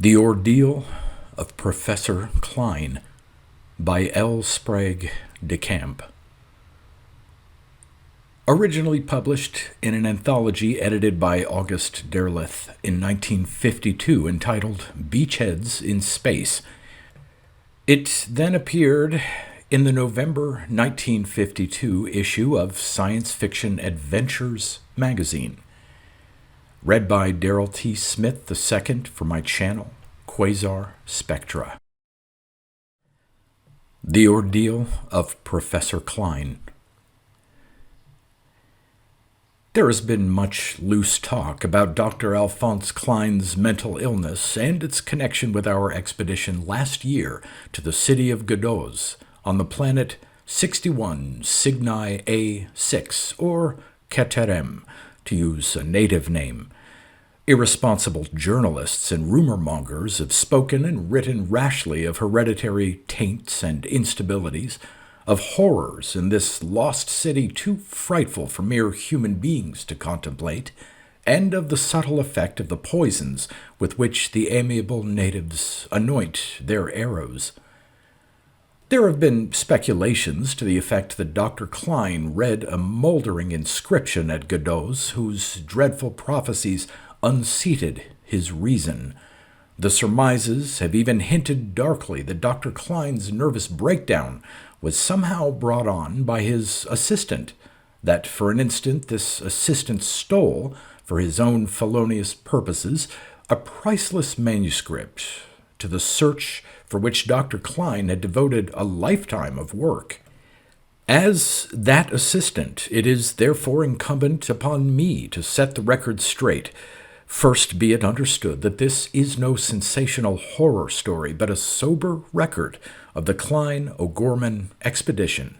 The Ordeal of Professor KLEIN by L. Sprague de Camp. Originally published in an anthology edited by August Derleth in 1952 entitled Beachheads in Space, it then appeared in the November 1952 issue of Science Fiction Adventures magazine. Read by Darrell T. Smith II for my channel, Quasar Spectra. The Ordeal of Professor KLEIN. There has been much loose talk about Dr. Alphonse KLEIN's mental illness and its connection with our expedition last year to the city of Godot on the planet 61 Cygni A6, or Caterham, to use a native name. Irresponsible journalists and rumor-mongers have spoken and written rashly of hereditary taints and instabilities, of horrors in this lost city too frightful for mere human beings to contemplate, and of the subtle effect of the poisons with which the amiable natives anoint their arrows. There have been speculations to the effect that Dr. KLEIN read a moldering inscription at Godot whose dreadful prophecies unseated his reason. The surmises have even hinted darkly that Dr. KLEIN's nervous breakdown was somehow brought on by his assistant, that for an instant this assistant stole, for his own felonious purposes, a priceless manuscript, to the search for which Dr. KLEIN had devoted a lifetime of work. As that assistant, it is therefore incumbent upon me to set the record straight. First, be it understood that this is no sensational horror story, but a sober record of the KLEIN-O'Gorman expedition.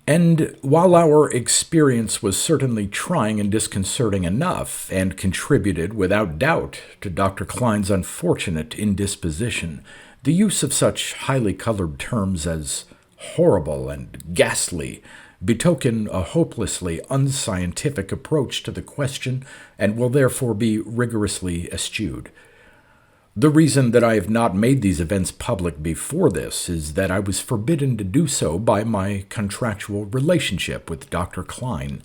And while our experience was certainly trying and disconcerting enough, and contributed without doubt to Dr. KLEIN's unfortunate indisposition, the use of such highly colored terms as horrible and ghastly betoken a hopelessly unscientific approach to the question and will therefore be rigorously eschewed. The reason that I have not made these events public before this is that I was forbidden to do so by my contractual relationship with Dr. KLEIN.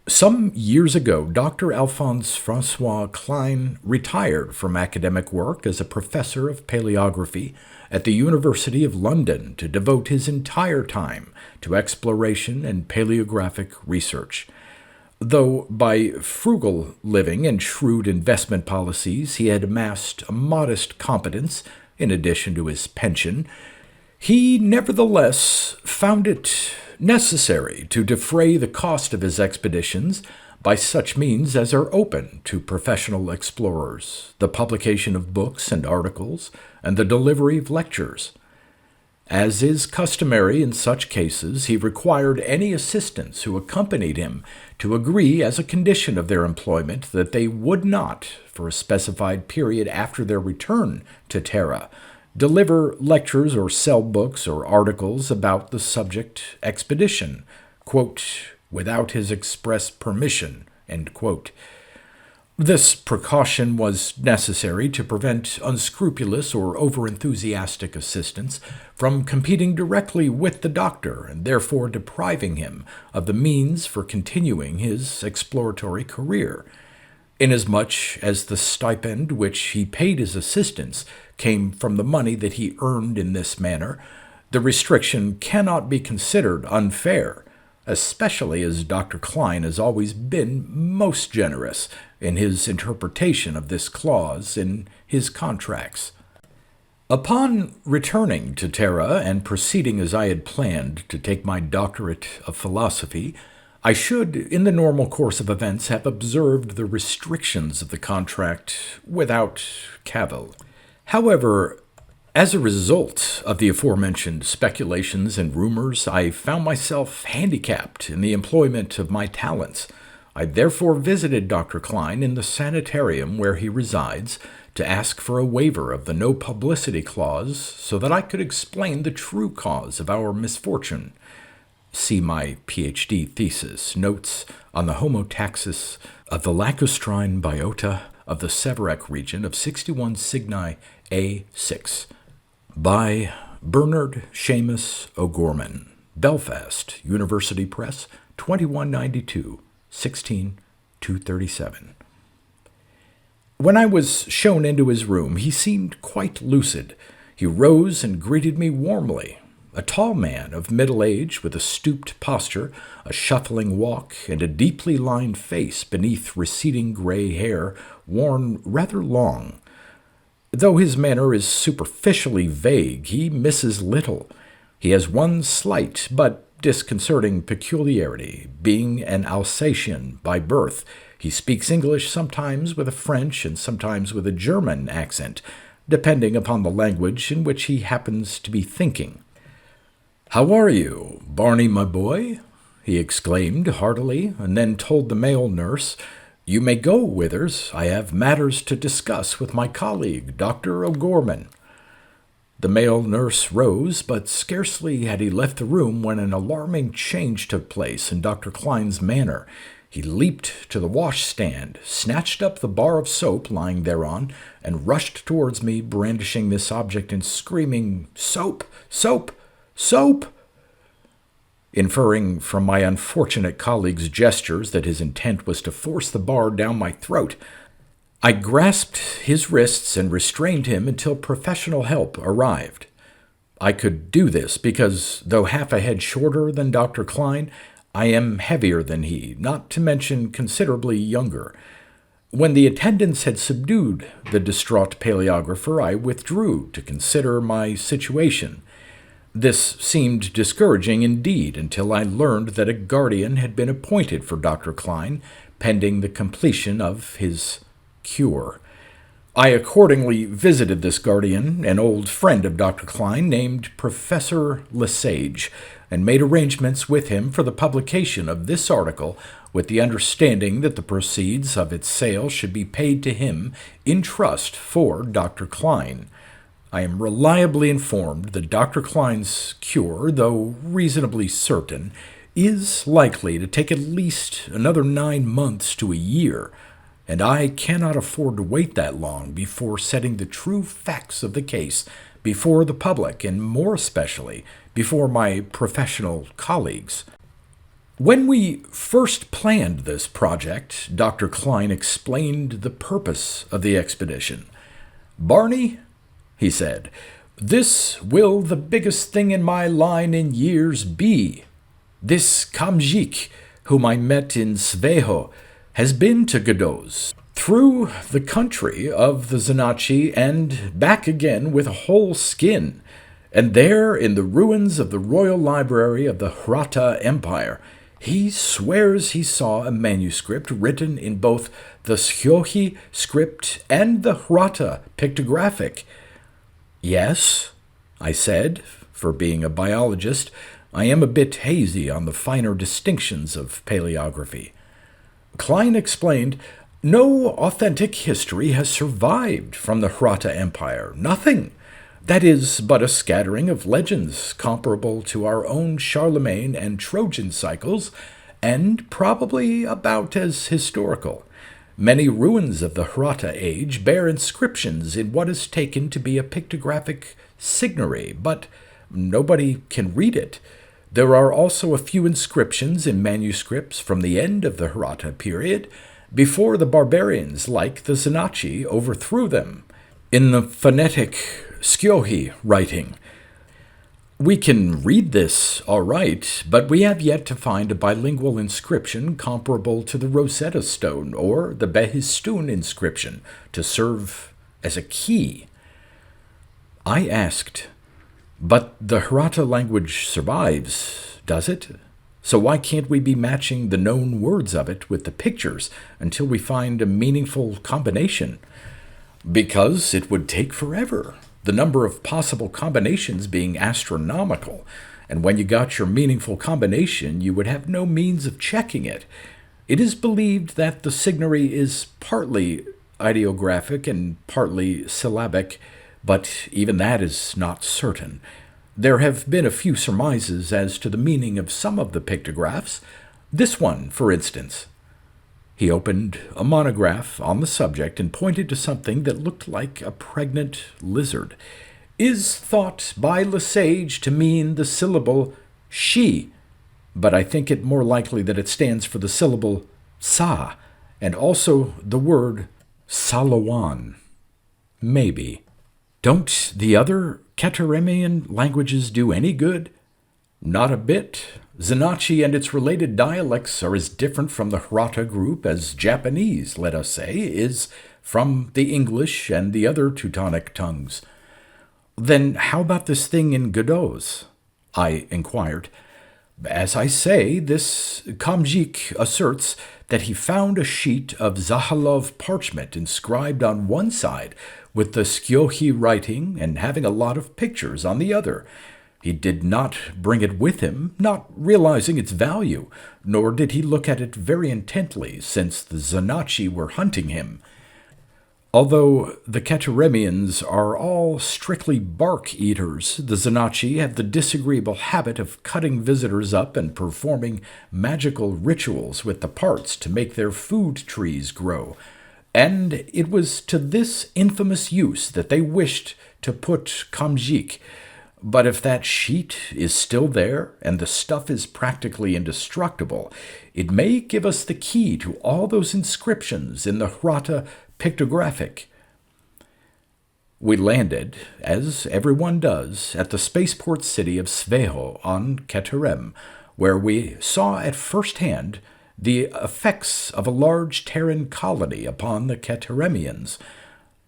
Some years ago, Dr. Alphonse Francois KLEIN retired from academic work as a professor of paleography at the University of London to devote his entire time to exploration and paleographic research. Though by frugal living and shrewd investment policies he had amassed a modest competence in addition to his pension, he nevertheless found it necessary to defray the cost of his expeditions by such means as are open to professional explorers, the publication of books and articles, and the delivery of lectures. As is customary in such cases, he required any assistants who accompanied him to agree as a condition of their employment that they would not, for a specified period after their return to Terra, deliver lectures or sell books or articles about the subject expedition, quote, without his express permission, end quote. This precaution was necessary to prevent unscrupulous or overenthusiastic assistants from competing directly with the doctor and therefore depriving him of the means for continuing his exploratory career. Inasmuch as the stipend which he paid his assistants came from the money that he earned in this manner, the restriction cannot be considered unfair, especially as Dr. KLEIN has always been most generous in his interpretation of this clause in his contracts. Upon returning to Terra and proceeding as I had planned to take my doctorate of philosophy, I should, in the normal course of events, have observed the restrictions of the contract without cavil. However, as a result of the aforementioned speculations and rumors, I found myself handicapped in the employment of my talents. I therefore visited Dr. KLEIN in the sanitarium where he resides to ask for a waiver of the no publicity clause so that I could explain the true cause of our misfortune. See my PhD thesis, Notes on the Homotaxis of the Lacustrine Biota of the Severek region of 61 Cygni A6 by Bernard Seamus O'Gorman, Belfast, University Press, 2192, 16237. When I was shown into his room, he seemed quite lucid. He rose and greeted me warmly. A tall man of middle age with a stooped posture, a shuffling walk, and a deeply lined face beneath receding gray hair worn rather long. Though his manner is superficially vague, he misses little. He has one slight but disconcerting peculiarity. Being an Alsatian by birth, he speaks English sometimes with a French and sometimes with a German accent, depending upon the language in which he happens to be thinking. "How are you, Barney, my boy?" he exclaimed heartily, and then told the male nurse, "You may go, Withers. I have matters to discuss with my colleague, Dr. O'Gorman." The male nurse rose, but scarcely had he left the room when an alarming change took place in Dr. Klein's manner. He leaped to the washstand, snatched up the bar of soap lying thereon, and rushed towards me, brandishing this object and screaming, "Soap! Soap! Soap!" Inferring from my unfortunate colleague's gestures that his intent was to force the bar down my throat, I grasped his wrists and restrained him until professional help arrived. I could do this because, though half a head shorter than Dr. Klein, I am heavier than he, not to mention considerably younger. When the attendants had subdued the distraught paleographer, I withdrew to consider my situation. This seemed discouraging indeed until I learned that a guardian had been appointed for Dr. Klein, pending the completion of his cure. I accordingly visited this guardian, an old friend of Dr. Klein named Professor Lesage, and made arrangements with him for the publication of this article, with the understanding that the proceeds of its sale should be paid to him in trust for Dr. Klein. I am reliably informed that Dr. Klein's cure, though reasonably certain, is likely to take at least another 9 months to a year, and I cannot afford to wait that long before setting the true facts of the case before the public, and more especially before my professional colleagues. When we first planned this project, Dr. Klein explained the purpose of the expedition. "Barney," he said, "this will the biggest thing in my line in years be. This Kamjik, whom I met in Sveho, has been to Godot's, through the country of the Zanachi and back again with a whole skin, and there in the ruins of the royal library of the Hrata Empire, he swears he saw a manuscript written in both the Skjohi script and the Hrata pictographic." "Yes," I said. For being a biologist, I am a bit hazy on the finer distinctions of paleography. Klein explained, "No authentic history has survived from the Hrata Empire. Nothing. That is but a scattering of legends comparable to our own Charlemagne and Trojan cycles, and probably about as historical. Many ruins of the Hrata age bear inscriptions in what is taken to be a pictographic signary, but nobody can read it. There are also a few inscriptions in manuscripts from the end of the Hrata period, before the barbarians like the Zanachi overthrew them, in the phonetic Skjohi writing. We can read this all right, but we have yet to find a bilingual inscription comparable to the Rosetta Stone or the Behistun inscription to serve as a key." I asked, "But the Hrata language survives, does it? So why can't we be matching the known words of it with the pictures until we find a meaningful combination?" "Because it would take forever. The number of possible combinations being astronomical, and when you got your meaningful combination, you would have no means of checking it. It is believed that the signary is partly ideographic and partly syllabic, but even that is not certain. There have been a few surmises as to the meaning of some of the pictographs. This one, for instance." He opened a monograph on the subject and pointed to something that looked like a pregnant lizard. Is thought by Lesage to mean the syllable she, but I think it more likely that it stands for the syllable sa, and also the word Salawan. Maybe. Don't the other Keteremian languages do any good? Not a bit. Zanachi and its related dialects are as different from the Hirata group as Japanese, let us say, is from the English and the other Teutonic tongues. Then how about this thing in Godot's? I inquired. As I say, this Kamjik asserts that he found a sheet of Zahalov parchment inscribed on one side with the Skyohi writing and having a lot of pictures on the other. He did not bring it with him, not realizing its value, nor did he look at it very intently, since the Zanachi were hunting him. Although the Keteremians are all strictly bark eaters, the Zanachi have the disagreeable habit of cutting visitors up and performing magical rituals with the parts to make their food trees grow. And it was to this infamous use that they wished to put Kamjik. But if that sheet is still there, and the stuff is practically indestructible, it may give us the key to all those inscriptions in the Hirata pictographic. We landed, as everyone does, at the spaceport city of Sveho on Keterem, where we saw at first hand the effects of a large Terran colony upon the Keteremians.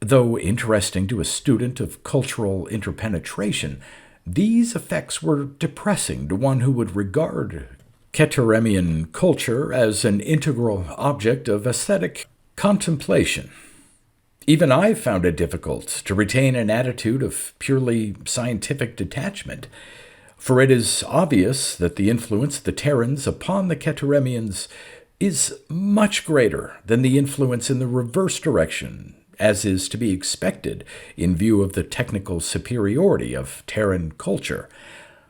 Though interesting to a student of cultural interpenetration, these effects were depressing to one who would regard Keteremian culture as an integral object of aesthetic contemplation. Even I found it difficult to retain an attitude of purely scientific detachment, for it is obvious that the influence of the Terrans upon the Keteremians is much greater than the influence in the reverse direction, as is to be expected in view of the technical superiority of Terran culture.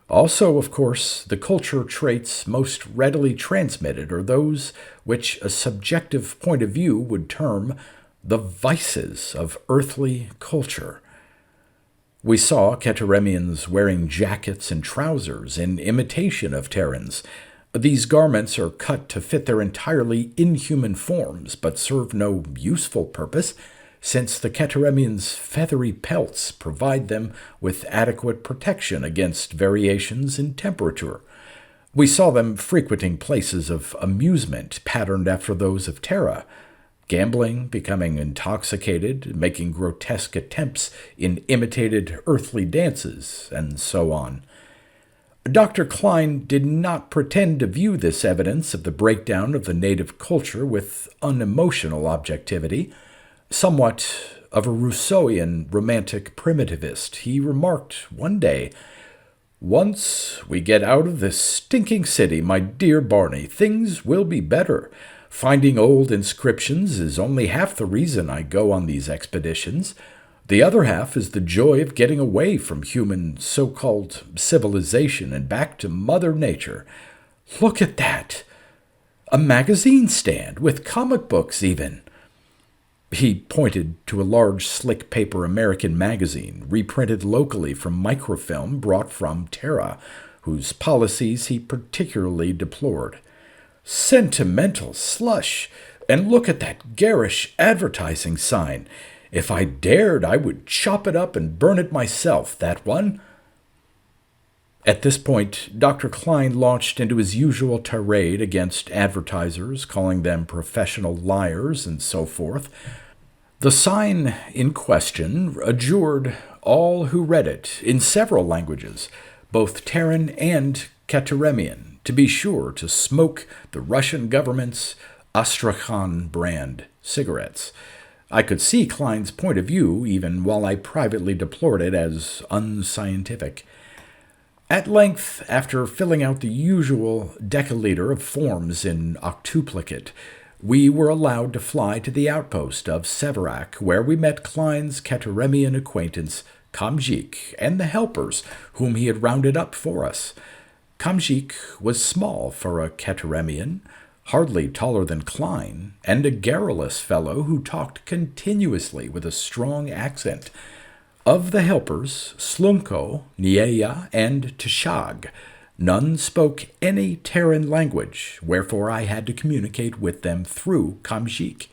Also, of course, the culture traits most readily transmitted are those which a subjective point of view would term the vices of earthly culture. We saw Keteremians wearing jackets and trousers in imitation of Terrans. These garments are cut to fit their entirely inhuman forms, but serve no useful purpose, since the Keteremians' feathery pelts provide them with adequate protection against variations in temperature. We saw them frequenting places of amusement patterned after those of Terra, gambling, becoming intoxicated, making grotesque attempts in imitated earthly dances, and so on. Dr. KLEIN did not pretend to view this evidence of the breakdown of the native culture with unemotional objectivity. Somewhat of a Rousseauian romantic primitivist, he remarked one day, "Once we get out of this stinking city, my dear Barney, things will be better. Finding old inscriptions is only half the reason I go on these expeditions. The other half is the joy of getting away from human so-called civilization and back to Mother Nature. Look at that! A magazine stand, with comic books even." He pointed to a large slick paper American magazine, reprinted locally from microfilm brought from Terra, whose policies he particularly deplored. "Sentimental slush! And look at that garish advertising sign. If I dared, I would chop it up and burn it myself, that one." At this point, Dr. KLEIN launched into his usual tirade against advertisers, calling them professional liars and so forth. The sign in question adjured all who read it, in several languages, both Terran and Keteremian, to be sure to smoke the Russian government's Astrakhan brand cigarettes. I could see KLEIN's point of view, even while I privately deplored it as unscientific. At length, after filling out the usual decaliter of forms in octuplicate, we were allowed to fly to the outpost of Severac, where we met KLEIN's Keteremian acquaintance, Kamjik, and the helpers whom he had rounded up for us. Kamjik was small for a Keteremian, hardly taller than KLEIN, and a garrulous fellow who talked continuously with a strong accent. Of the helpers, Slumko, Nieya, and Tshag, none spoke any Terran language, wherefore I had to communicate with them through Kamjik.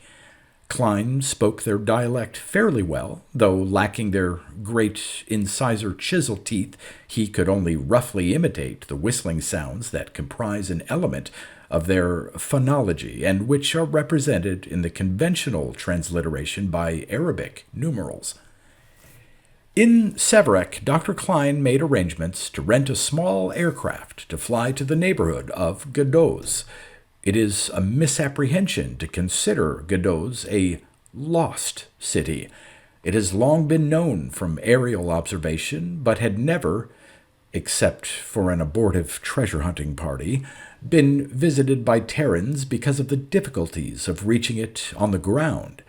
KLEIN spoke their dialect fairly well, though lacking their great incisor chisel teeth, he could only roughly imitate the whistling sounds that comprise an element of their phonology and which are represented in the conventional transliteration by Arabic numerals. In Sevarek, Dr. KLEIN made arrangements to rent a small aircraft to fly to the neighborhood of Gadoz. It is a misapprehension to consider Gadoz a lost city. It has long been known from aerial observation, but had never, except for an abortive treasure-hunting party, been visited by Terrans because of the difficulties of reaching it on the ground.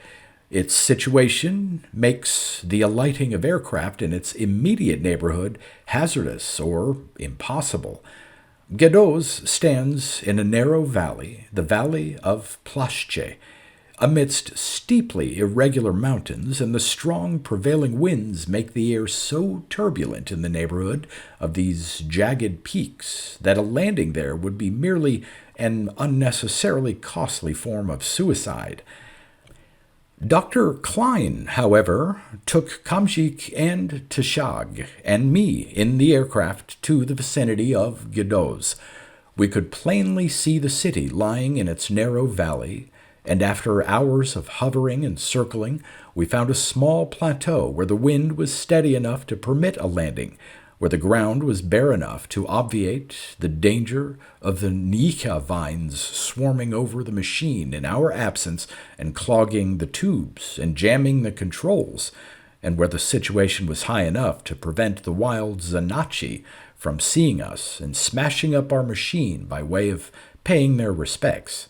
Its situation makes the alighting of aircraft in its immediate neighborhood hazardous or impossible. Gadoz stands in a narrow valley, the valley of Plashche, amidst steeply irregular mountains, and the strong prevailing winds make the air so turbulent in the neighborhood of these jagged peaks that a landing there would be merely an unnecessarily costly form of suicide. Dr. KLEIN, however, took Kamjik and Tshag and me in the aircraft to the vicinity of Gadoz. We could plainly see the city lying in its narrow valley, and after hours of hovering and circling, we found a small plateau where the wind was steady enough to permit a landing, where the ground was bare enough to obviate the danger of the nyika vines swarming over the machine in our absence and clogging the tubes and jamming the controls, and where the situation was high enough to prevent the wild Zanachi from seeing us and smashing up our machine by way of paying their respects.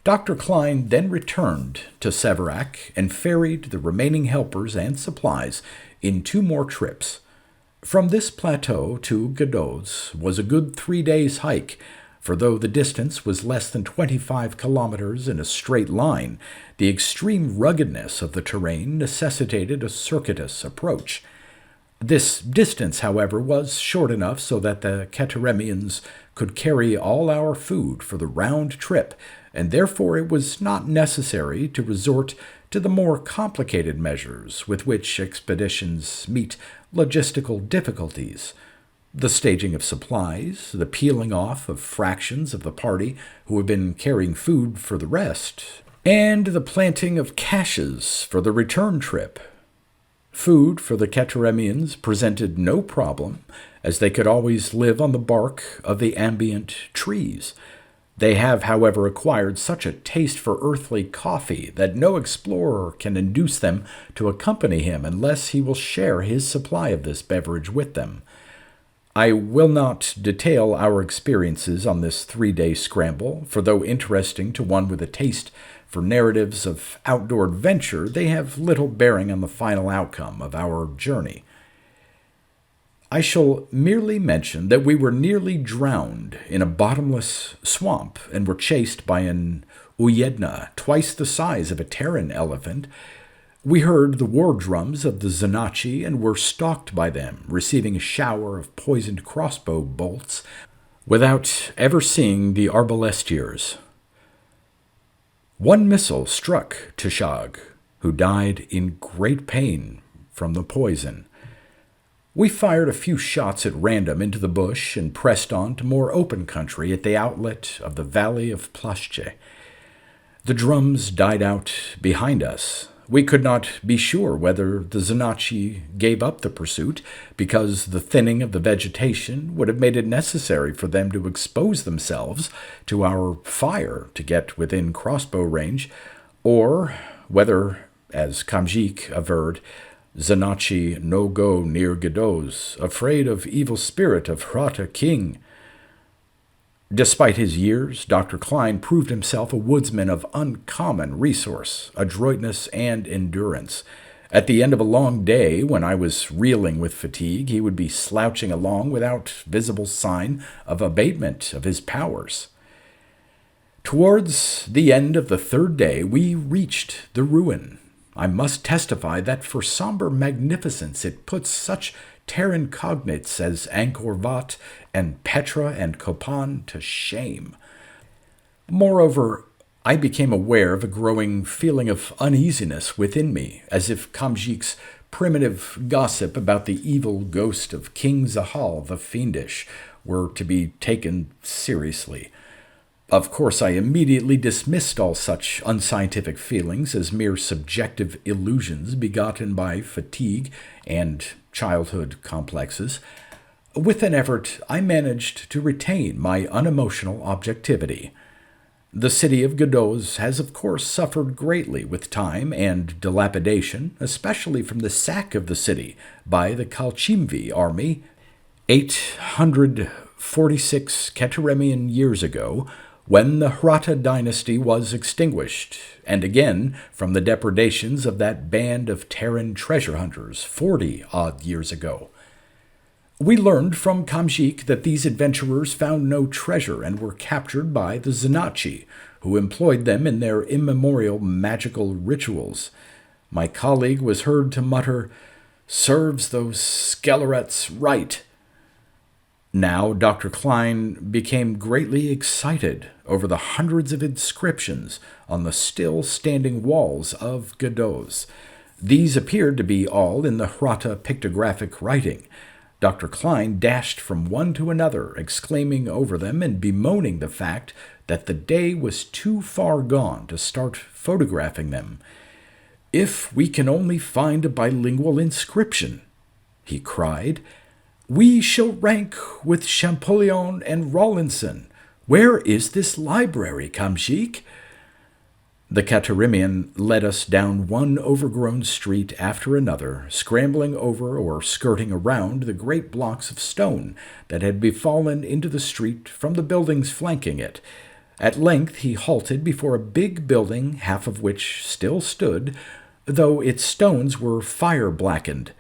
Dr. KLEIN then returned to Sevarek and ferried the remaining helpers and supplies in 2 more trips. From this plateau to Gadoz was a good 3 days' hike, for though the distance was less than 25 kilometers in a straight line, the extreme ruggedness of the terrain necessitated a circuitous approach. This distance, however, was short enough so that the Cateremians could carry all our food for the round trip, and therefore it was not necessary to resort to the more complicated measures with which expeditions meet logistical difficulties. The staging of supplies, the peeling off of fractions of the party who have been carrying food for the rest, and the planting of caches for the return trip. Food for the Cateremians presented no problem, as they could always live on the bark of the ambient trees. They have, however, acquired such a taste for earthly coffee that no explorer can induce them to accompany him unless he will share his supply of this beverage with them. I will not detail our experiences on this 3-day scramble, for though interesting to one with a taste for narratives of outdoor adventure, they have little bearing on the final outcome of our journey. I shall merely mention that we were nearly drowned in a bottomless swamp and were chased by an Uyedna twice the size of a Terran elephant. We heard the war drums of the Zanachi and were stalked by them, receiving a shower of poisoned crossbow bolts without ever seeing the arbalestiers. 1 missile struck Tshag, who died in great pain from the poison. We fired a few shots at random into the bush and pressed on to more open country at the outlet of the valley of Plashche. The drums died out behind us. We could not be sure whether the Zanachi gave up the pursuit because the thinning of the vegetation would have made it necessary for them to expose themselves to our fire to get within crossbow range, or whether, as Kamjik averred, Zanachi no go near Gadoz, afraid of evil spirit of Hrata king. Despite his years, Dr. KLEIN proved himself a woodsman of uncommon resource, adroitness, and endurance. At the end of a long day, when I was reeling with fatigue, he would be slouching along without visible sign of abatement of his powers. Towards the end of the third day, we reached the ruin. I must testify that for somber magnificence it puts such Terran cognates as Angkor Wat and Petra and Copan to shame. Moreover, I became aware of a growing feeling of uneasiness within me, as if Kamjik's primitive gossip about the evil ghost of King Zahal the Fiendish were to be taken seriously. Of course, I immediately dismissed all such unscientific feelings as mere subjective illusions begotten by fatigue and childhood complexes. With an effort, I managed to retain my unemotional objectivity. The city of Godot has, of course, suffered greatly with time and dilapidation, especially from the sack of the city by the Khalchimvi army 846 Keteremian years ago, when the Hrata dynasty was extinguished, and again from the depredations of that band of Terran treasure hunters 40-odd years ago. We learned from Kamjik that these adventurers found no treasure and were captured by the Zanachi, who employed them in their immemorial magical rituals. My colleague was heard to mutter, "Serves those Skelerets right." Now Dr. KLEIN became greatly excited over the hundreds of inscriptions on the still-standing walls of Godot. These appeared to be all in the Hrata pictographic writing. Dr. KLEIN dashed from one to another, exclaiming over them and bemoaning the fact that the day was too far gone to start photographing them. "If we can only find a bilingual inscription," he cried, "we shall rank with Champollion and Rawlinson. Where is this library, Kamjik?" The Caterimian led us down one overgrown street after another, scrambling over or skirting around the great blocks of stone that had befallen into the street from the buildings flanking it. At length he halted before a big building, half of which still stood, though its stones were fire-blackened.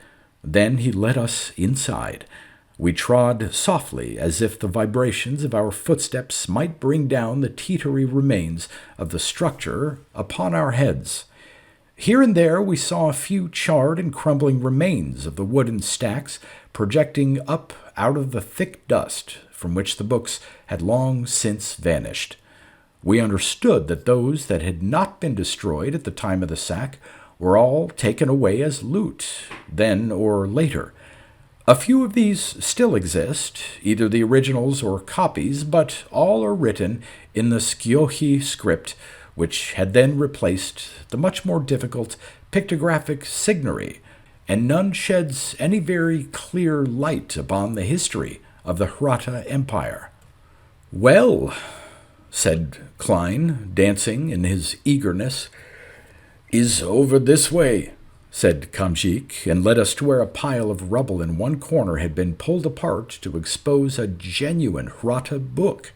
Then he led us inside. We trod softly, as if the vibrations of our footsteps might bring down the teetery remains of the structure upon our heads. Here and there we saw a few charred and crumbling remains of the wooden stacks projecting up out of the thick dust from which the books had long since vanished. We understood that those that had not been destroyed at the time of the sack were all taken away as loot, then or later. A few of these still exist, either the originals or copies, but all are written in the Skjohi script, which had then replaced the much more difficult pictographic signary, and none sheds any very clear light upon the history of the Hrata Empire. "Well," said KLEIN, dancing in his eagerness, "is over this way," said Kamjik, and led us to where a pile of rubble in one corner had been pulled apart to expose a genuine Hrata book.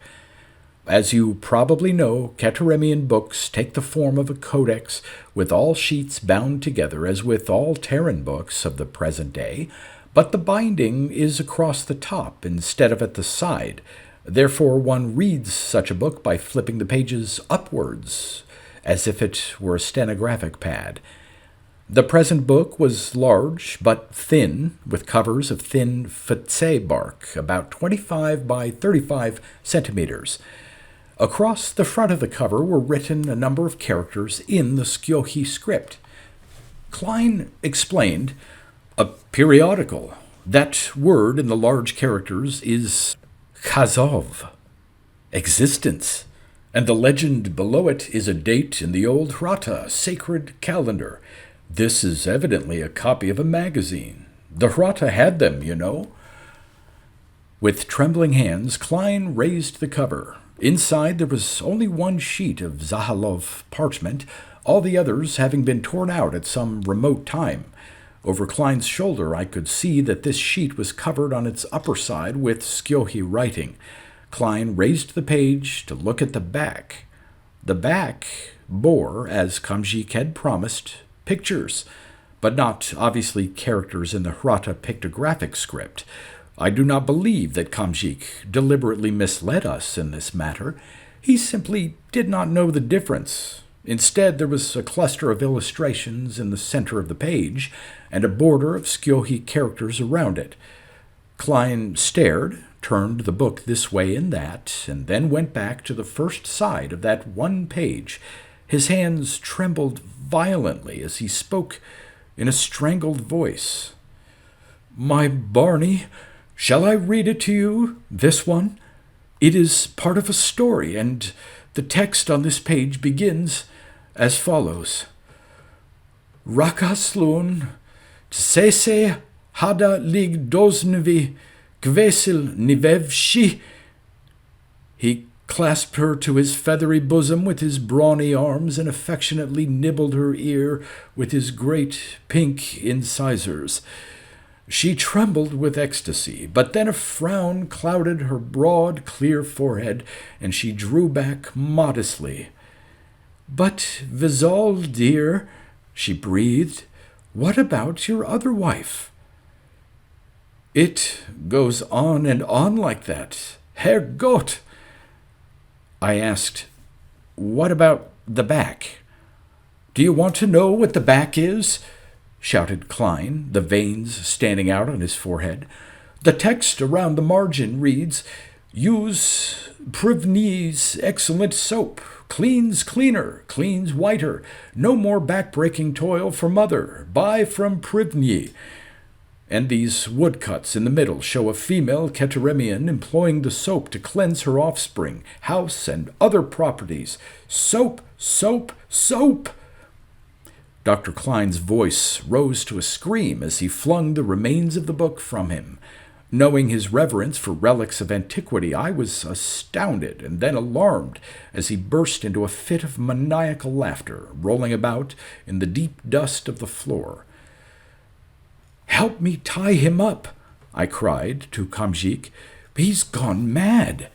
As you probably know, Keteremian books take the form of a codex with all sheets bound together as with all Terran books of the present day, but the binding is across the top instead of at the side. Therefore one reads such a book by flipping the pages upwards, as if it were a stenographic pad. The present book was large but thin, with covers of thin fatse bark, about 25 by 35 centimeters. Across the front of the cover were written a number of characters in the Skjohi script. KLEIN explained, "A periodical. That word in the large characters is Khazov, existence, and the legend below it is a date in the old Hrata sacred calendar. This is evidently a copy of a magazine. The Hrata had them, you know." With trembling hands, KLEIN raised the cover. Inside there was only one sheet of Zahalov parchment, all the others having been torn out at some remote time. Over KLEIN's shoulder I could see that this sheet was covered on its upper side with Skjohi writing. KLEIN raised the page to look at the back. The back bore, as Kamjik had promised, pictures, but not obviously characters in the Hrata pictographic script. I do not believe that Kamjik deliberately misled us in this matter. He simply did not know the difference. Instead, there was a cluster of illustrations in the center of the page, and a border of Skjohi characters around it. Klein stared, turned the book this way and that, and then went back to the first side of that one page. His hands trembled violently as he spoke in a strangled voice. "My Barney, shall I read it to you, this one? It is part of a story, and the text on this page begins as follows. Rakaslun tsese hada lig doznvi kvesil nivevshi. He clasped her to his feathery bosom with his brawny arms and affectionately nibbled her ear with his great pink incisors. She trembled with ecstasy, but then a frown clouded her broad, clear forehead, and she drew back modestly. "But, Vizal, dear," she breathed, "what about your other wife?" "It goes on and on like that. Herrgott!" I asked, "What about the back?" "Do you want to know what the back is?" shouted Klein, the veins standing out on his forehead. "The text around the margin reads, 'Use Privny's excellent soap. Cleans cleaner, cleans whiter. No more back-breaking toil for mother. Buy from Privny.' And these woodcuts in the middle show a female Keteremian employing the soap to cleanse her offspring, house, and other properties. Soap, soap, soap!" Dr. Klein's voice rose to a scream as he flung the remains of the book from him. Knowing his reverence for relics of antiquity, I was astounded and then alarmed as he burst into a fit of maniacal laughter, rolling about in the deep dust of the floor. "Help me tie him up," I cried to Kamjik. "He's gone mad."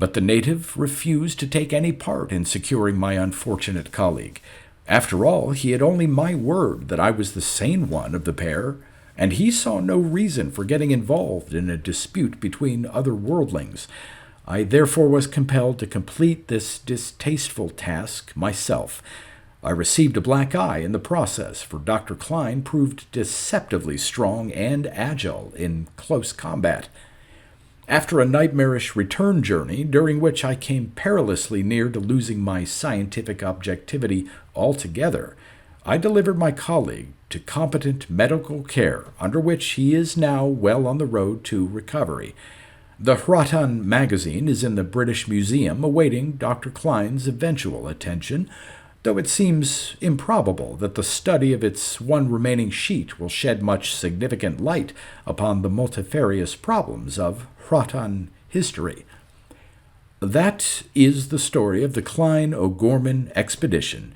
But the native refused to take any part in securing my unfortunate colleague. After all, he had only my word that I was the sane one of the pair, and he saw no reason for getting involved in a dispute between other worldlings. I therefore was compelled to complete this distasteful task myself. I received a black eye in the process, for Dr. Klein proved deceptively strong and agile in close combat. After a nightmarish return journey, during which I came perilously near to losing my scientific objectivity altogether, I delivered my colleague to competent medical care, under which he is now well on the road to recovery. The Hratan magazine is in the British Museum awaiting Dr. Klein's eventual attention, though it seems improbable that the study of its one remaining sheet will shed much significant light upon the multifarious problems of Hratan history. That is the story of the Klein O'Gorman expedition.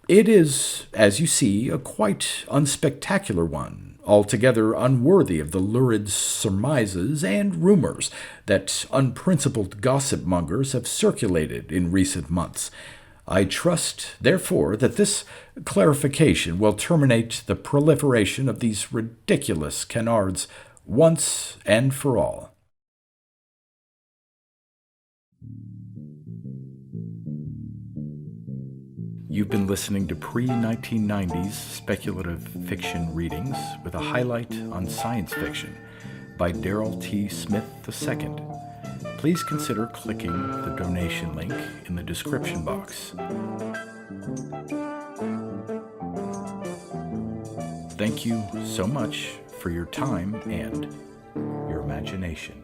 It is, as you see, a quite unspectacular one, altogether unworthy of the lurid surmises and rumors that unprincipled gossip-mongers have circulated in recent months. I trust, therefore, that this clarification will terminate the proliferation of these ridiculous canards once and for all. You've been listening to pre-1990s speculative fiction readings with a highlight on science fiction by Darrell T. Smith II. Please consider clicking the donation link in the description box. Thank you so much for your time and your imagination.